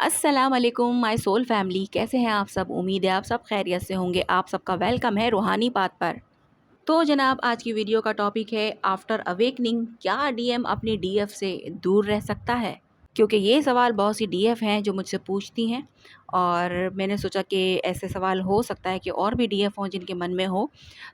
अस्सलाम वालेकुम my soul family, कैसे हैं आप सब। उम्मीद है आप सब खैरियत से होंगे। आप सबका वेलकम है रूहानी बात पर। तो जनाब, आज की वीडियो का टॉपिक है आफ्टर अवेकनिंग, क्या डीएम अपनी डीएफ से दूर रह सकता है। क्योंकि ये सवाल बहुत सी डीएफ हैं जो मुझसे पूछती हैं, और मैंने सोचा कि ऐसे सवाल हो सकता है कि और भी डीएफ हों जिनके मन में हो,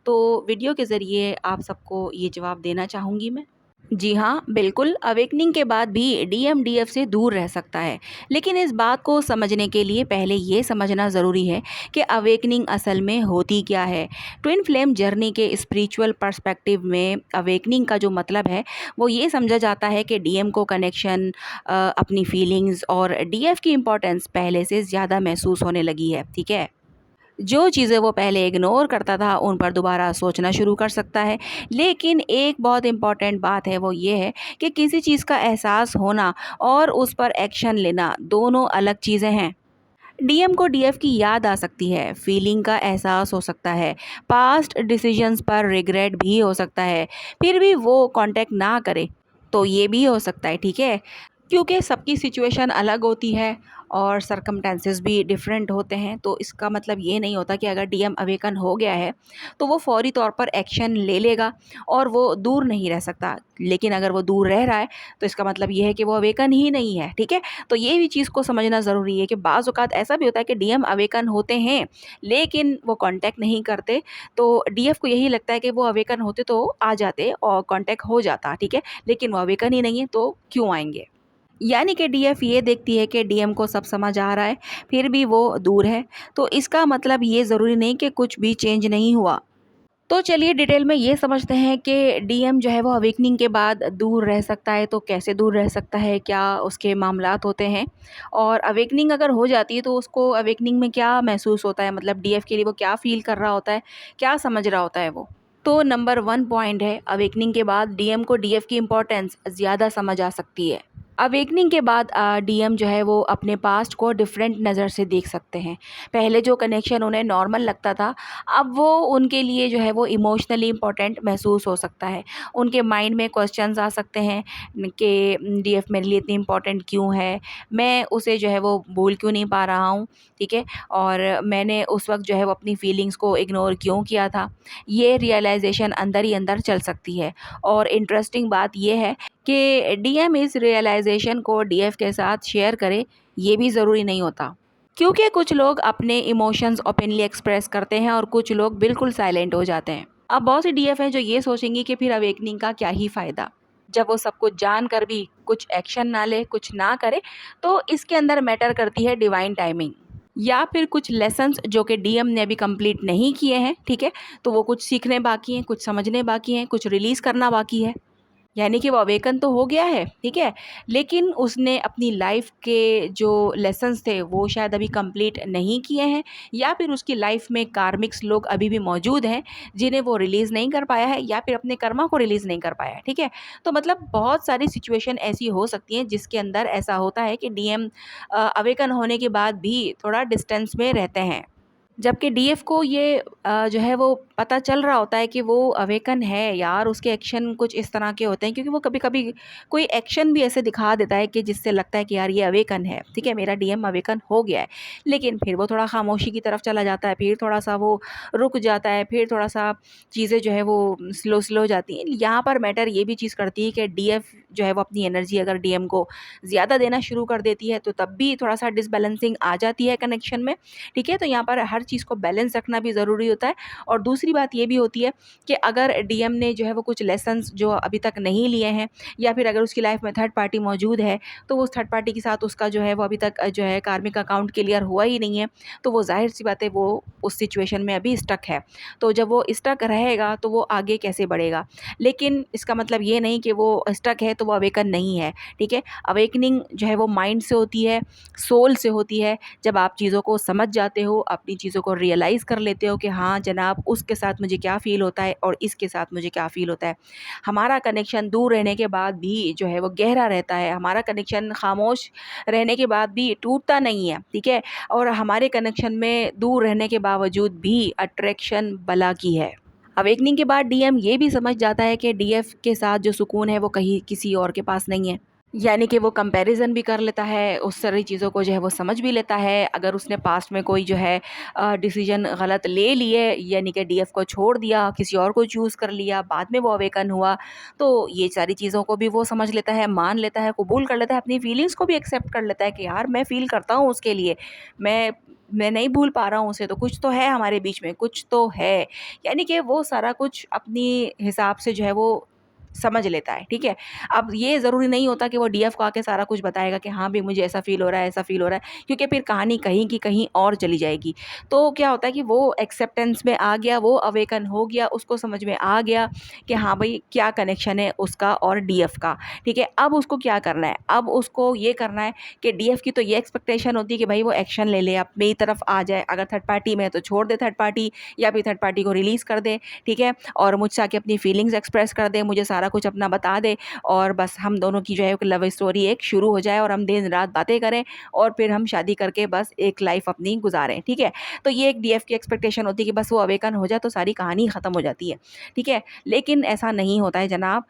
तो वीडियो के ज़रिए आप सबको ये जवाब देना चाहूँगी मैं। जी हाँ, बिल्कुल, अवेकनिंग के बाद भी डीएम डीएफ से दूर रह सकता है। लेकिन इस बात को समझने के लिए पहले ये समझना ज़रूरी है कि अवेकनिंग असल में होती क्या है। ट्विन फ्लेम जर्नी के स्पिरिचुअल पर्सपेक्टिव में अवेकनिंग का जो मतलब है, वो ये समझा जाता है कि डीएम को कनेक्शन, अपनी फीलिंग्स और डीएफ की इम्पोर्टेंस पहले से ज़्यादा महसूस होने लगी है, ठीक है। जो चीज़ें वो पहले इग्नोर करता था, उन पर दोबारा सोचना शुरू कर सकता है। लेकिन एक बहुत इम्पॉर्टेंट बात है, वो ये है कि किसी चीज़ का एहसास होना और उस पर एक्शन लेना दोनों अलग चीज़ें हैं। डीएम को डीएफ की याद आ सकती है, फीलिंग का एहसास हो सकता है, पास्ट डिसीजंस पर रिग्रेट भी हो सकता है, फिर भी वो कांटेक्ट ना करे, तो ये भी हो सकता है, ठीक है। क्योंकि सबकी सिचुएशन अलग होती है और सरकमटेंसेस भी डिफरेंट होते हैं, तो इसका मतलब ये नहीं होता कि अगर डीएम अवेकन हो गया है तो वो फौरी तौर पर एक्शन ले लेगा और वो दूर नहीं रह सकता। लेकिन अगर वो दूर रह रहा है तो इसका मतलब ये है कि वो अवेकन ही नहीं है, ठीक है। तो ये भी चीज़ को समझना ज़रूरी है कि बाज़ औक़ात ऐसा भी होता है कि डीएम अवेकन होते हैं लेकिन वो कांटेक्ट नहीं करते, तो डीएफ को यही लगता है कि वो अवेकन होते तो आ जाते और कांटेक्ट हो जाता, ठीक है। लेकिन वो अवेकन ही नहीं है तो क्यों आएंगे। यानी कि डीएफ ये देखती है कि डीएम को सब समझ आ रहा है, फिर भी वो दूर है, तो इसका मतलब ये ज़रूरी नहीं कि कुछ भी चेंज नहीं हुआ। तो चलिए डिटेल में ये समझते हैं कि डीएम जो है वो अवेकनिंग के बाद दूर रह सकता है, तो कैसे दूर रह सकता है, क्या उसके मामलात होते हैं, और अवेकनिंग अगर हो जाती है तो उसको अवेकनिंग में क्या महसूस होता है, मतलब डीएफ के लिए वो क्या फ़ील कर रहा होता है, क्या समझ रहा होता है वो। तो नंबर 1 पॉइंट है, अवेकनिंग के बाद डीएम को डीएफ की इम्पोर्टेंस ज़्यादा समझ आ सकती है। अवेकनिंग के बाद डीएम जो है वो अपने पास्ट को डिफरेंट नज़र से देख सकते हैं। पहले जो कनेक्शन उन्हें नॉर्मल लगता था, अब वो उनके लिए जो है वो इमोशनली इम्पोर्टेंट महसूस हो सकता है। उनके माइंड में क्वेश्चंस आ सकते हैं कि डीएफ मेरे लिए इतनी इम्पोर्टेंट क्यों है, मैं उसे जो है वो भूल क्यों नहीं पा रहा हूँ, ठीक है, और मैंने उस वक्त जो है वो अपनी फीलिंग्स को इग्नोर क्यों किया था। ये रियलाइजेशन अंदर ही अंदर चल सकती है। और इंटरेस्टिंग बात ये है कि डीएम इस रियलाइजेशन को डीएफ के साथ शेयर करे, ये भी ज़रूरी नहीं होता। क्योंकि कुछ लोग अपने इमोशंस ओपनली एक्सप्रेस करते हैं और कुछ लोग बिल्कुल साइलेंट हो जाते हैं। अब बहुत सी डीएफ हैं जो ये सोचेंगी कि फिर अवेकनिंग का क्या ही फ़ायदा, जब वो सब कुछ जान कर भी कुछ एक्शन ना ले, कुछ ना करे। तो इसके अंदर मैटर करती है डिवाइन टाइमिंग, या फिर कुछ लेसन्स जो कि डीएम ने अभी कंप्लीट नहीं किए हैं, ठीक है। तो वो कुछ सीखने बाकी हैं, कुछ समझने बाकी हैं, कुछ रिलीज़ करना बाकी है। यानी कि वो अवेकन तो हो गया है, ठीक है, लेकिन उसने अपनी लाइफ के जो लेसन्स थे वो शायद अभी कंप्लीट नहीं किए हैं, या फिर उसकी लाइफ में कार्मिक्स लोग अभी भी मौजूद हैं जिन्हें वो रिलीज़ नहीं कर पाया है, या फिर अपने कर्मा को रिलीज़ नहीं कर पाया है, ठीक है। तो मतलब बहुत सारी सिचुएशन ऐसी हो सकती हैं जिसके अंदर ऐसा होता है कि डीएम अवेकन होने के बाद भी थोड़ा डिस्टेंस में रहते हैं। जबकि डीएफ को ये जो है वो पता चल रहा होता है कि वो अवेकन है यार, उसके एक्शन कुछ इस तरह के होते हैं, क्योंकि वो कभी-कभी कोई एक्शन भी ऐसे दिखा देता है कि जिससे लगता है कि यार ये अवेकन है, ठीक है, मेरा डीएम अवेकन हो गया है। लेकिन फिर वो थोड़ा खामोशी की तरफ चला जाता है, फिर थोड़ा-सा वो रुक जाता है, फिर थोड़ा-सा चीज़ें जो है वो स्लो जाती हैं। यहाँ पर मैटर ये भी चीज़ करती है कि डीएफ जो है वो अपनी एनर्जी अगर डीएम को ज़्यादा देना शुरू कर देती है, तो तब भी थोड़ा-सा डिसबैलेंसिंग आ जाती है कनेक्शन में, ठीक है। तो यहाँ पर हर चीज़ को बैलेंस रखना भी ज़रूरी होता है। और दूसरी बात ये भी होती है कि अगर डीएम ने जो है वो कुछ लेसन्स जो अभी तक नहीं लिए हैं, या फिर अगर उसकी लाइफ में थर्ड पार्टी मौजूद है, तो उस थर्ड पार्टी के साथ उसका जो है वो अभी तक जो है कार्मिक अकाउंट क्लियर हुआ ही नहीं है, तो वो ज़ाहिर-सी बात है वो उस सिचुएशन में अभी स्टक है। तो जब वो स्टक रहेगा तो वो आगे कैसे बढ़ेगा। लेकिन इसका मतलब ये नहीं कि वो स्टक है तो वो अवेकन नहीं है, ठीक है। अवेकनिंग जो है वो माइंड से होती है, सोल से होती है। जब आप चीज़ों को समझ जाते हो, अपनी चीज़ों को रियलाइज़ कर लेते हो कि हाँ जनाब, उसके साथ मुझे क्या फ़ील होता है और इसके साथ मुझे क्या फ़ील होता है। हमारा कनेक्शन दूर रहने के बाद भी जो है वो गहरा रहता है, हमारा कनेक्शन खामोश रहने के बाद भी टूटता नहीं है, ठीक है। और हमारे कनेक्शन में दूर रहने के बावजूद भी अट्रैक्शन बला की है। अवेकनिंग के बाद डीएम ये भी समझ जाता है कि डीएफ के साथ जो सुकून है वो कहीं किसी और के पास नहीं है। यानी कि वो कंपैरिज़न भी कर लेता है, उस सारी चीज़ों को जो है वो समझ भी लेता है। अगर उसने पास्ट में कोई जो है डिसीज़न गलत ले लिए, यानी कि डीएफ को छोड़ दिया, किसी और को चूज़ कर लिया, बाद में वो अवेकन हुआ, तो ये सारी चीज़ों को भी वो समझ लेता है, मान लेता है, कबूल कर लेता है, अपनी फीलिंग्स को भी एक्सेप्ट कर लेता है कि यार मैं फ़ील करता हूँ उसके लिए, मैं मैं नहीं भूल पा रहा हूँ उसे, तो कुछ तो है हमारे बीच में, कुछ तो है। यानी कि वो सारा कुछ अपनी हिसाब से जो है वो समझ लेता है, ठीक है? अब ये ज़रूरी नहीं होता कि वो डीएफ को आके सारा कुछ बताएगा कि हाँ, भई मुझे ऐसा फ़ील हो रहा है, ऐसा फ़ील हो रहा है, क्योंकि फिर कहानी कहीं की कहीं और चली जाएगी। तो क्या होता है कि वो एक्सेप्टेंस में आ गया, वो अवेकन हो गया, उसको समझ में आ गया कि हाँ भई, क्या कनेक्शन है उसका और डीएफ का, ठीक है? अब उसको क्या करना है? अब उसको ये करना है कि डीएफ की तो ये एक्सपेक्टेशन होती है कि भई वो एक्शन ले ले, अब मेरी तरफ आ जाए, अगर थर्ड पार्टी में है तो छोड़ दे थर्ड पार्टी, या फिर थर्ड पार्टी को रिलीज़ कर दे, ठीक है? और मुझसे आके अपनी फीलिंग्स एक्सप्रेस कर दे, मुझे सारा कुछ अपना बता दे, और बस हम दोनों की जो है लव स्टोरी एक शुरू हो जाए और हम दिन-रात बातें करें और फिर हम शादी करके बस एक लाइफ़ अपनी गुज़ारें, ठीक है? तो ये एक डीएफ की एक्सपेक्टेशन होती है कि बस वो अवेकन हो जाए तो सारी कहानी ख़त्म हो जाती है, ठीक है? लेकिन ऐसा नहीं होता है जनाब।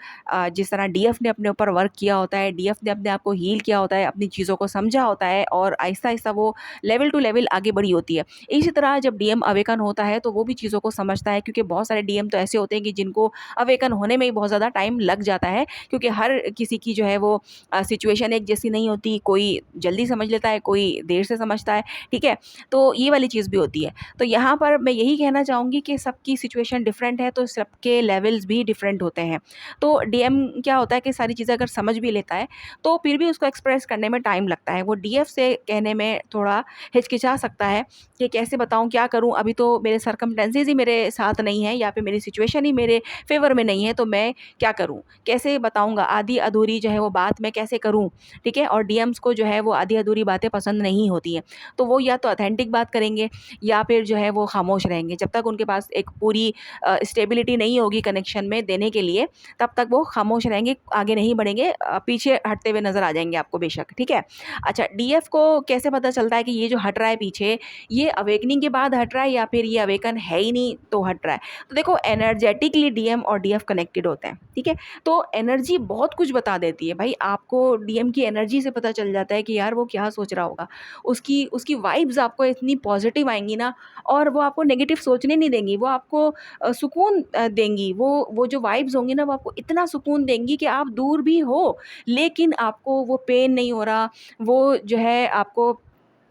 जिस तरह डीएफ ने अपने ऊपर वर्क किया होता है, डीएफ ने अपने आप को हील किया होता है, अपनी चीज़ों को समझा होता है और आहिस्ता-आहिस्ता वो लेवल टू लेवल आगे बढ़ी होती है। इसी तरह जब डीएम अवेकन होता है तो वो भी चीज़ों को समझता है, क्योंकि बहुत सारे डीएम तो ऐसे होते हैं कि जिनको अवेकन होने में ही बहुत ज़्यादा टाइम लग जाता है, क्योंकि हर किसी की जो है वो सिचुएशन एक जैसी नहीं होती, कोई जल्दी समझ लेता है, कोई देर से समझता है, ठीक है? तो ये वाली चीज़ भी होती है। तो यहाँ पर मैं यही कहना चाहूँगी कि सबकी सिचुएशन डिफरेंट है, तो सबके लेवल्स भी डिफरेंट होते हैं। तो डीएम क्या होता है कि सारी चीज़ें अगर समझ भी लेता है, तो फिर भी उसको एक्सप्रेस करने में टाइम लगता है। वो डीएफ से कहने में थोड़ा हिचकिचा सकता है कि कैसे बताऊँ, क्या करूँ? अभी तो मेरे सर्कमस्टेंसेस ही मेरे साथ नहीं है, या फिर मेरी सिचुएशन ही मेरे फ़ेवर में नहीं है, तो मैं क्या करूँ? कैसे बताऊँगा? आधी-अधूरी जो है वो बात मैं कैसे करूँ? ठीक है? और डीएम्स को जो है वो आधी-अधूरी बातें पसंद नहीं होती हैं। तो वो या तो ऑथेंटिक बात करेंगे, या फिर जो है वो खामोश रहेंगे। जब तक उनके पास एक पूरी स्टेबिलिटी नहीं होगी कनेक्शन में देने के लिए, तब तक वो खामोश रहेंगे, आगे नहीं बढ़ेंगे, पीछे हटते हुए नज़र आ जाएँगे आपको बेशक, ठीक है? अच्छा, डीएफ को कैसे पता चलता है कि ये जो हट रहा है पीछे, ये अवेकनिंग के बाद हट रहा है या फिर ये अवेकन है ही नहीं तो हट रहा है? तो देखो, एनर्जेटिकली डीएम और डीएफ कनेक्टेड होते हैं, ठीक है? तो एनर्जी बहुत कुछ बता देती है भाई, आपको डीएम की एनर्जी से पता चल जाता है कि यार वो क्या सोच रहा होगा। उसकी उसकी वाइब्स आपको इतनी पॉजिटिव आएँगी ना, और वो आपको नेगेटिव सोचने नहीं देंगी, वो आपको सुकून देंगी। वो जो वाइब्स होंगी ना, वो आपको इतना सुकून देंगी कि आप दूर भी हो, लेकिन आपको वो पेन नहीं हो रहा, वो जो है आपको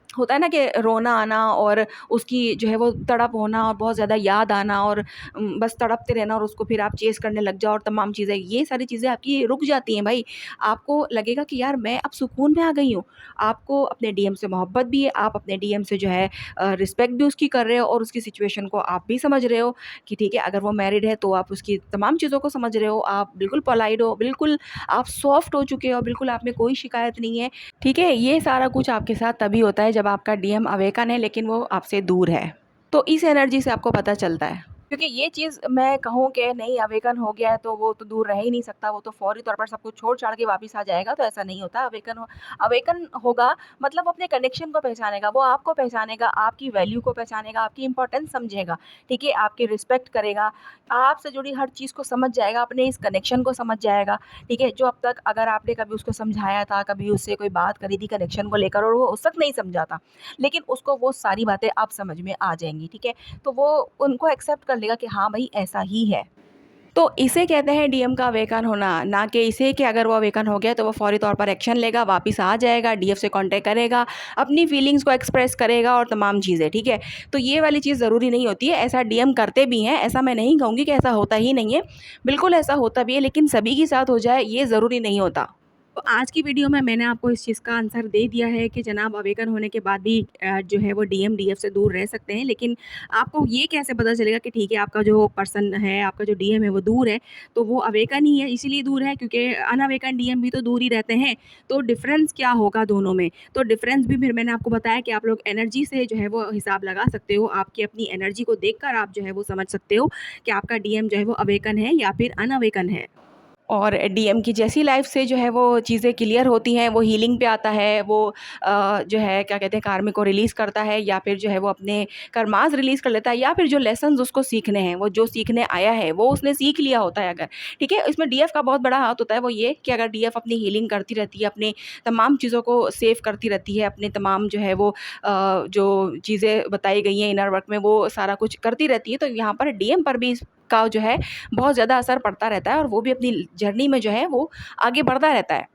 होता है ना कि रोना आना और उसकी जो है वो तड़प होना और बहुत ज़्यादा याद आना, और बस तड़पते रहना, और उसको फिर आप चेज़ करने लग जाओ और तमाम चीज़ें, ये सारी चीज़ें आपकी रुक जाती हैं भाई। आपको लगेगा कि यार मैं अब सुकून में आ गई हूँ। आपको अपने डीएम से मोहब्बत भी है, आप अपने डीएम से जो है रिस्पेक्ट भी उसकी कर रहे हो, और उसकी सिचुएशन को आप भी समझ रहे हो कि ठीक है, अगर वो मैरिड है तो आप उसकी तमाम चीज़ों को समझ रहे हो, आप बिल्कुल पोलाइट हो, बिल्कुल आप सॉफ्ट हो चुके हो, बिल्कुल आप में कोई शिकायत नहीं है। ठीक है? ये सारा कुछ आपके साथ तभी होता है जब आपका डीएम अवेकन है, लेकिन वो आपसे दूर है। तो इस एनर्जी से आपको पता चलता है। क्योंकि ये चीज़ मैं कहूँ कि नहीं, अवेकन हो गया है तो वो तो दूर रह ही नहीं सकता, वो तो फ़ौरी तौर पर सब कुछ छोड़-छाड़ के वापिस आ जाएगा, तो ऐसा नहीं होता। अवेकन होगा मतलब अपने कनेक्शन को पहचानेगा, वो आपको पहचानेगा, आपकी वैल्यू को पहचानेगा, आपकी इम्पोर्टेंस समझेगा, ठीक है? आपकी रिस्पेक्ट करेगा, आपसे जुड़ी हर चीज़ को समझ जाएगा, अपने इस कनेक्शन को समझ जाएगा, ठीक है? जो अब तक अगर आपने कभी उसको समझाया था, कभी उससे कोई बात करी थी कनेक्शन को लेकर और वो उस वक़्त नहीं समझा था, लेकिन उसको वो सारी बातें अब समझ में आ जाएँगी, ठीक है? तो वो उनको एक्सेप्ट कर लेगा कि हाँ भाई, ऐसा ही है। तो इसे कहते हैं डीएम का अवेकन होना, ना कि इसे कि अगर वो अवेकन हो गया तो वो फ़ौरी तौर पर एक्शन लेगा, वापिस आ जाएगा, डीएफ से कॉन्टैक्ट करेगा, अपनी फीलिंग्स को एक्सप्रेस करेगा और तमाम चीज़ें, ठीक है? तो ये वाली चीज़ ज़रूरी नहीं होती है, ऐसा डीएम करते भी हैं, ऐसा मैं नहीं कहूँगी कि ऐसा होता ही नहीं है। बिल्कुल ऐसा होता भी है, लेकिन सभी के साथ हो जाए ये ज़रूरी नहीं होता। तो आज की वीडियो में मैंने आपको इस चीज़ का आंसर दे दिया है कि जनाब अवेकन होने के बाद भी जो है वो डीएम डीएफ से दूर रह सकते हैं, लेकिन आपको ये कैसे पता चलेगा कि ठीक है, आपका जो पर्सन है, आपका जो डीएम है वो दूर है, तो वो अवेकन ही है, इसीलिए दूर है, क्योंकि अनअवेकन डीएम भी तो दूर ही रहते हैं। तो डिफ़रेंस क्या होगा दोनों में? तो डिफ़रेंस भी फिर मैंने आपको बताया कि आप लोग एनर्जी से जो है वो हिसाब लगा सकते हो, आपकी अपनी एनर्जी को देखकर आप जो है वो समझ सकते हो कि आपका डीएम जो है वो अवेकन है या फिर अनअवेकन है। और डीएम की जैसी लाइफ से जो है वो चीज़ें क्लियर होती हैं, वो हीलिंग पे आता है, वो जो है क्या कहते हैं कार्मिक को रिलीज़ करता है, या फिर जो है वो अपने कर्मास रिलीज़ कर लेता है, या फिर जो लेसन्स उसको सीखने हैं, वो जो सीखने आया है वो उसने सीख लिया होता है अगर, ठीक है। इसमें डीएफ का बहुत बड़ा हाथ होता है, वो ये कि अगर डीएफ अपनी हीलिंग करती रहती है, अपने तमाम चीज़ों को सेव करती रहती है, अपने तमाम जो है वो जो चीज़ें बताई गई हैं इनर वर्क में वो सारा कुछ करती रहती है, तो यहाँ पर डीएम पर भी का जो है बहुत ज़्यादा असर पड़ता रहता है, और वो भी अपनी जर्नी में जो है वो आगे बढ़ता रहता है।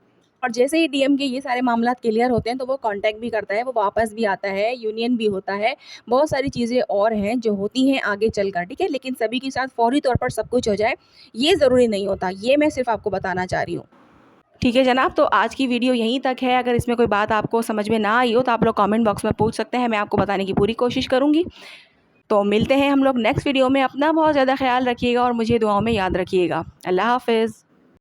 और जैसे ही डीएम के ये सारे मामला क्लियर होते हैं तो वो कांटेक्ट भी करता है, वो वापस भी आता है, यूनियन भी होता है, बहुत सारी चीज़ें और हैं जो होती हैं आगे चलकर, ठीक है। लेकिन सभी के साथ फौरी तौर पर सब कुछ हो जाए, ये ज़रूरी नहीं होता, ये मैं सिर्फ आपको बताना चाह रही हूँ। ठीक है जनाब, तो आज की वीडियो यहीं तक है। अगर इसमें कोई बात आपको समझ में ना आई हो तो आप लोग कमेंट बॉक्स में पूछ सकते हैं, मैं आपको बताने की पूरी कोशिश करूँगी। तो मिलते हैं हम लोग नेक्स्ट वीडियो में। अपना बहुत ज़्यादा ख्याल रखिएगा और मुझे दुआओं में याद रखिएगा। अल्लाह हाफ़िज़।